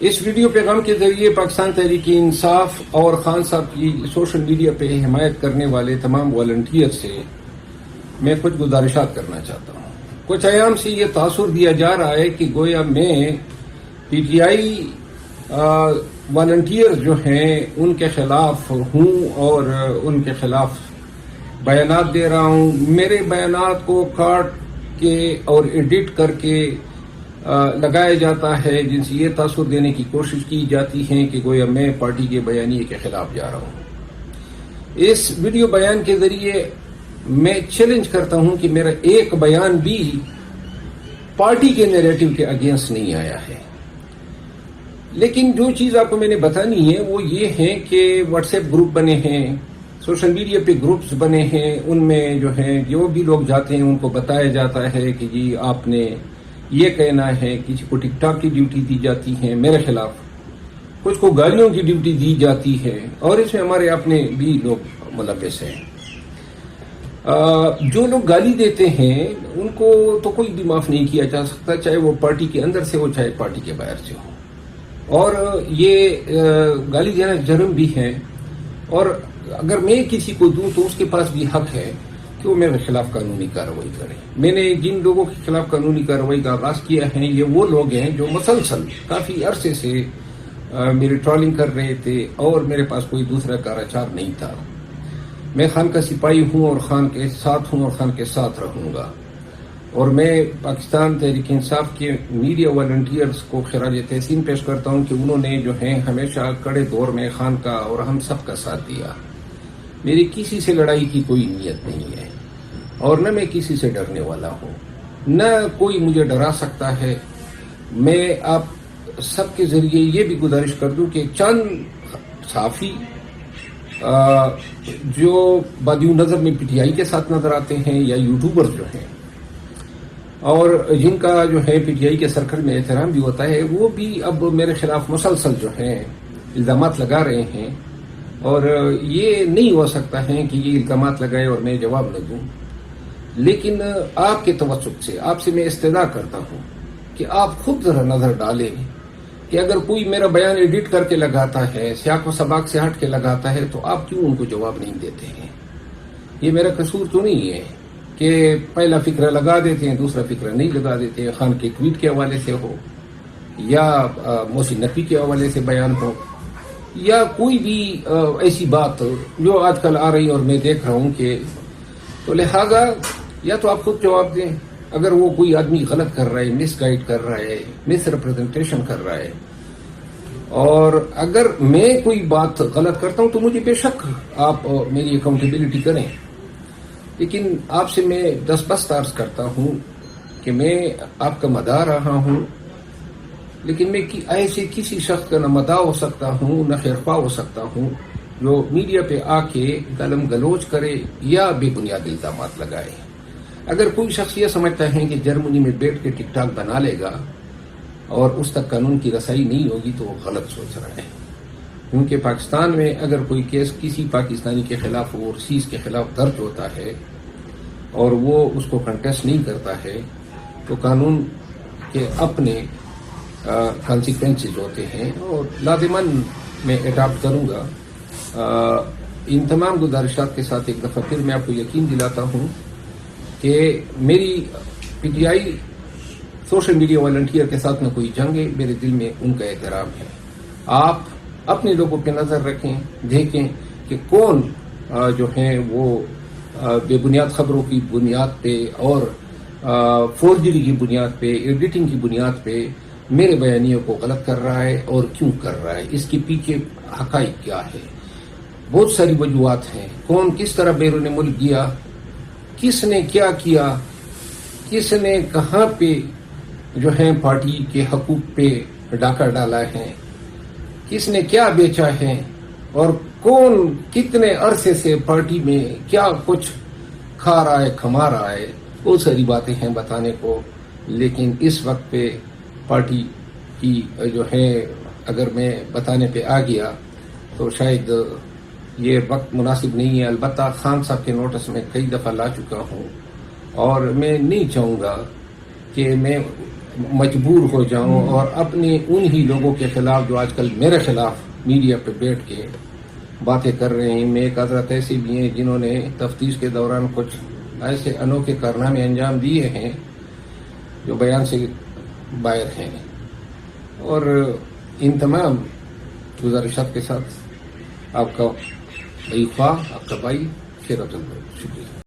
اس video پیغام کے ذریعے پاکستان تحریک انصاف اور خان صاحب کی سوشل میڈیا پہ حمایت کرنے والے تمام والنٹیئر سے میں کچھ گزارشات کرنا چاہتا ہوں۔ کچھ ایام سے یہ تاثر دیا جا رہا ہے کہ گویا میں پی ٹی آئی والنٹیئر جو ہیں ان کے خلاف ہوں اور ان کے خلاف بیانات دے رہا ہوں۔ میرے بیانات کو کاٹ کے اور ایڈٹ کر کے لگایا جاتا ہے، جن سے یہ تاثر دینے کی کوشش کی جاتی ہے کہ گویا میں پارٹی کے بیانیے کے خلاف جا رہا ہوں۔ اس ویڈیو بیان کے ذریعے میں چیلنج کرتا ہوں کہ میرا ایک بیان بھی پارٹی کے نیریٹو کے اگینسٹ نہیں آیا ہے، لیکن جو چیز آپ کو میں نے بتانی ہے وہ یہ ہے کہ واٹس ایپ گروپ بنے ہیں، سوشل میڈیا پہ گروپس بنے ہیں، ان میں جو ہیں جو بھی لوگ جاتے ہیں ان کو بتایا جاتا ہے کہ جی آپ نے یہ کہنا ہے، کسی کو ٹک ٹاک کی ڈیوٹی دی جاتی ہے میرے خلاف، کچھ کو گالیوں کی ڈیوٹی دی جاتی ہے، اور اس میں ہمارے اپنے بھی لوگ ملوث ہیں۔ جو لوگ گالی دیتے ہیں ان کو تو کوئی بھی معاف نہیں کیا جا سکتا، چاہے وہ پارٹی کے اندر سے ہو چاہے پارٹی کے باہر سے ہو، اور یہ گالی دینا جرم بھی ہے، اور اگر میں کسی کو دوں تو اس کے پاس بھی حق ہے کہ وہ میرے خلاف قانونی کارروائی کرے۔ میں نے جن لوگوں کے خلاف قانونی کارروائی کا آغاز کیا ہے یہ وہ لوگ ہیں جو مسلسل کافی عرصے سے میری ٹرالنگ کر رہے تھے اور میرے پاس کوئی دوسرا کاراچار نہیں تھا۔ میں خان کا سپاہی ہوں اور خان کے ساتھ ہوں اور خان کے ساتھ رہوں گا، اور میں پاکستان تحریک انصاف کے میڈیا والنٹیئرز کو خراج تحسین پیش کرتا ہوں کہ انہوں نے جو ہے ہمیشہ کڑے دور میں خان کا اور ہم سب کا ساتھ دیا۔ میری کسی سے لڑائی کی کوئی نیت نہیں ہے، اور نہ میں کسی سے ڈرنے والا ہوں، نہ کوئی مجھے ڈرا سکتا ہے۔ میں آپ سب کے ذریعے یہ بھی گزارش کر دوں کہ چند صحافی جو بادیو نظر میں پی ٹی آئی کے ساتھ نظر آتے ہیں یا یوٹیوبر جو ہیں اور جن کا جو ہے پی ٹی آئی کے سرکل میں احترام بھی ہوتا ہے، وہ بھی اب میرے خلاف مسلسل جو ہیں الزامات لگا رہے ہیں، اور یہ نہیں ہو سکتا ہے کہ یہ الزامات لگائے اور میں جواب نہ دوں۔ لیکن آپ کے توسط سے آپ سے میں استدعا کرتا ہوں کہ آپ خود ذرا نظر ڈالیں کہ اگر کوئی میرا بیان ایڈٹ کر کے لگاتا ہے، سیاق و سباق سے ہٹ کے لگاتا ہے، تو آپ کیوں ان کو جواب نہیں دیتے ہیں؟ یہ میرا قصور تو نہیں ہے کہ پہلا فکرہ لگا دیتے ہیں دوسرا فکرہ نہیں لگا دیتے، خان کے ٹویٹ کے حوالے سے ہو یا محسن نقوی کے حوالے سے بیان ہو یا کوئی بھی ایسی بات جو آج کل آ رہی اور میں دیکھ رہا ہوں کہ تو لہذا یا تو آپ خود جواب دیں اگر وہ کوئی آدمی غلط کر رہا ہے، مس گائیڈ کر رہا ہے، مس ریپرزنٹیشن کر رہا ہے، اور اگر میں کوئی بات غلط کرتا ہوں تو مجھے بے شک آپ میری اکاؤنٹیبلٹی کریں، لیکن آپ سے میں دستبست عرض کرتا ہوں کہ میں آپ کا مداح رہا ہوں، لیکن میں ایسے کسی شخص کا نہ مداح ہو سکتا ہوں نہ خیرخواہ ہو سکتا ہوں جو میڈیا پہ آ کے گالم گلوچ کرے یا بے بنیاد الزامات لگائے۔ اگر کوئی شخص یہ سمجھتا ہے کہ جرمنی میں بیٹھ کے ٹک ٹاک بنا لے گا اور اس تک قانون کی رسائی نہیں ہوگی تو وہ غلط سوچ رہا ہے، کیونکہ پاکستان میں اگر کوئی کیس کسی پاکستانی کے خلاف اوورسیز کے خلاف درج ہوتا ہے اور وہ اس کو کنٹیسٹ نہیں کرتا ہے تو قانون کے اپنے کانسیکوینسز ہوتے ہیں، اور لازماً میں اڈاپٹ کروں گا۔ ان تمام گزارشات کے ساتھ ایک دفعہ پھر میں آپ کو یقین دلاتا ہوں کہ میری P T I social media volunteer کے ساتھ نہ کوئی جنگ ہے، میرے دل میں ان کا احترام ہے۔ آپ اپنے لوگوں پہ نظر رکھیں، دیکھیں کہ کون جو ہیں وہ بے بنیاد خبروں کی بنیاد پہ اور فورجری کی بنیاد پہ، ایڈیٹنگ کی بنیاد پہ میرے بیانیوں کو غلط کر رہا ہے اور کیوں کر رہا ہے، اس کے پیچھے حقائق کیا ہے۔ بہت ساری وجوہات ہیں، کون کس طرح بیرون ملک گیا، کس نے کیا کیا، کس نے کہاں پہ جو ہے پارٹی کے حقوق پہ ڈاکہ ڈالا ہے، کس نے کیا بیچا ہے، اور کون کتنے عرصے سے پارٹی میں کیا کچھ کھا رہا ہے کھما رہا ہے۔ بہت ساری باتیں ہیں بتانے کو، لیکن اس وقت پہ پارٹی کی جو ہے اگر میں بتانے پہ آ گیا تو شاید یہ وقت مناسب نہیں ہے۔ البتہ خان صاحب کے نوٹس میں کئی دفعہ لا چکا ہوں، اور میں نہیں چاہوں گا کہ میں مجبور ہو جاؤں اور اپنے انہی لوگوں کے خلاف جو آج کل میرے خلاف میڈیا پہ بیٹھ کے باتیں کر رہے ہیں. میں ایک حضرت ایسے بھی ہیں جنہوں نے تفتیش کے دوران کچھ ایسے انوکھے کارنامے انجام دیے ہیں جو بیان سے باہر ہیں. اور ان تمام گزارشات کے ساتھ آپ کا بھائی خواہ، آپ کا بھائی شیر عبداللہ، شکریہ.